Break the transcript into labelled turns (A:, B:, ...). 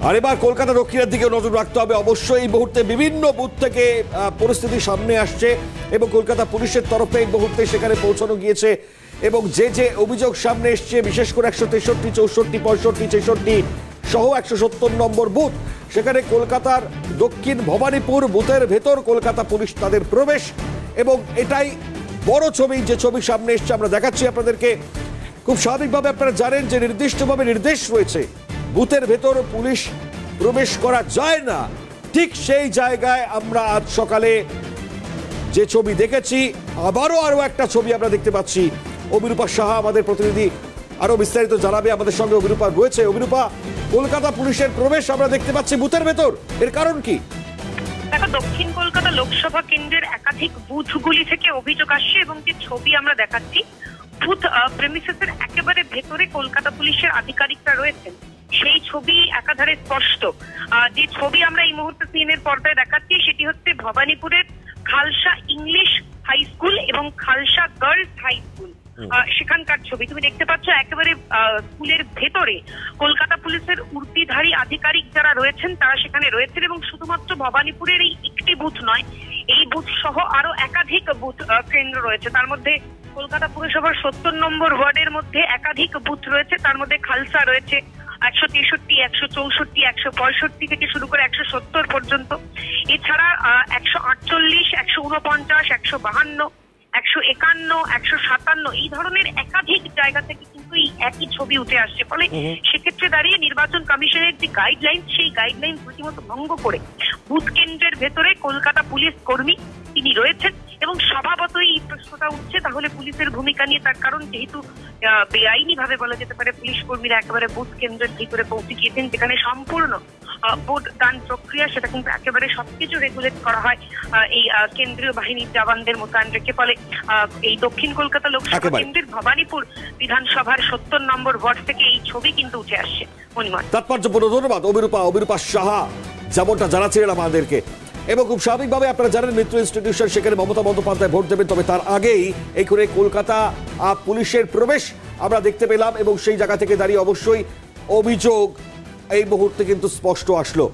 A: আর এবার কলকাতা দক্ষিণের দিকে নজর রাখতে হবে অবশ্যই। এই মুহূর্তে বিভিন্ন বুথ থেকে পরিস্থিতি সামনে আসছে এবং কলকাতা পুলিশের তরফে এই মুহূর্তে সেখানে পৌঁছানো গিয়েছে এবং যে অভিযোগ সামনে এসছে, বিশেষ করে 163, 64, 65, 66 সহ 170 নম্বর বুথ, সেখানে কলকাতার দক্ষিণ ভবানীপুর বুথের ভেতর কলকাতা পুলিশ তাদের প্রবেশ এবং এটাই বড় ছবি। যে ছবি সামনে এসছে আমরা দেখাচ্ছি আপনাদেরকে। খুব স্বাভাবিকভাবে আপনারা জানেন যে নির্দিষ্টভাবে নির্দেশ রয়েছে বুথের ভেতর পুলিশ প্রবেশ করা যায় না। ঠিক সেই জায়গায় আমরা আজ সকালে যে ছবি দেখেছি, আরো একটা ছবি আমরা দেখতে পাচ্ছি। অভিরূপা সাহা আমাদের প্রতিনিধি আরো বিস্তারিত জানাবে। আমাদের সঙ্গে অভিরূপা রয়েছে। অভিরূপা, কলকাতা পুলিশের প্রবেশ আমরা দেখতে পাচ্ছি বুথের ভেতর, এর কারণ কি?
B: দেখো, দক্ষিণ কলকাতা লোকসভা কেন্দ্রের একাধিক বুথগুলি থেকে অভিযোগ আসছে এবং যে ছবি আমরা দেখাচ্ছি, বুথ প্রেমিসেসের একেবারে ভেতরে কলকাতা পুলিশের আধিকারিকরা রয়েছেন, সেই ছবি একাধারে স্পষ্ট। যে ছবি আমরা এই মুহূর্তে সিএনএর পর্দায় দেখাচ্ছি সেটি হচ্ছে ভবানীপুরের খালসা ইংলিশ হাই স্কুল এবং খালসা গার্লস হাই স্কুল, সেখানকার ছবি তুমি দেখতে পাচ্ছ। একেবারে স্কুলের ভেতরে কলকাতা পুলিশের উর্দিধারী আধিকারিক যারা রয়েছেন তারা সেখানে রয়েছেন এবং শুধুমাত্র ভবানীপুরের এই একটি বুথ নয়, এই বুথ সহ আরো একাধিক বুথ কেন্দ্র রয়েছে। তার মধ্যে কলকাতা পুরসভার 70 নম্বর ওয়ার্ডের মধ্যে একাধিক বুথ রয়েছে, তার মধ্যে খালসা রয়েছে 163, 164, 165 থেকে শুরু করে 170 পর্যন্ত। এছাড়া 148, 149, 152, 151, 157 এই ধরনের একাধিক জায়গা থেকে কিন্তু এই একই ছবি উঠে আসছে। ফলে সেক্ষেত্রে দাঁড়িয়ে নির্বাচন কমিশনের যে গাইডলাইন, সেই গাইডলাইন রীতিমতো ভঙ্গ করে বুথ কেন্দ্রের ভেতরে কলকাতা পুলিশ কর্মী তিনি রয়েছেন এবং স্বভাবতই এই প্রশ্নটা উঠছে তাহলে পুলিশের ভূমিকা নিয়ে। তার কারণ যেহেতু বেআইনি ভাবে বলা যেতে পারে পুলিশ কর্মীরা একেবারে বুথ কেন্দ্রের ভিতরে পৌঁছে গিয়েছেন, যেখানে সম্পূর্ণ ভোট দান প্রক্রিয়া সেটা কিন্তু একেবারে সবকিছু রেগুলেট করা হয় এই কেন্দ্রীয় বাহিনীর জওয়ানদের মোতায়েন রেখে। ফলে এই দক্ষিণ কলকাতা লোকসভা কেন্দ্রের ভবানীপুর বিধানসভার 70 নম্বর ওয়ার্ড থেকে এই ছবি কিন্তু উঠে আসছে।
A: তাৎপর্যপূর্ণ ধন্যবাদ অভিরূপা সাহা যেমনটা জানাচ্ছিলেন আমাদেরকে। এবং খুব স্বাভাবিকভাবে আপনারা জানেন মিত্র ইনস্টিটিউশন, সেখানে মমতা বন্দ্যোপাধ্যায় ভোট দেবেন, তবে তার আগেই এই করে কলকাতা পুলিশের প্রবেশ আমরা দেখতে পেলাম এবং সেই জায়গা থেকে দাঁড়িয়ে অবশ্যই অভিযোগ এই মুহূর্তে কিন্তু স্পষ্ট আসলো।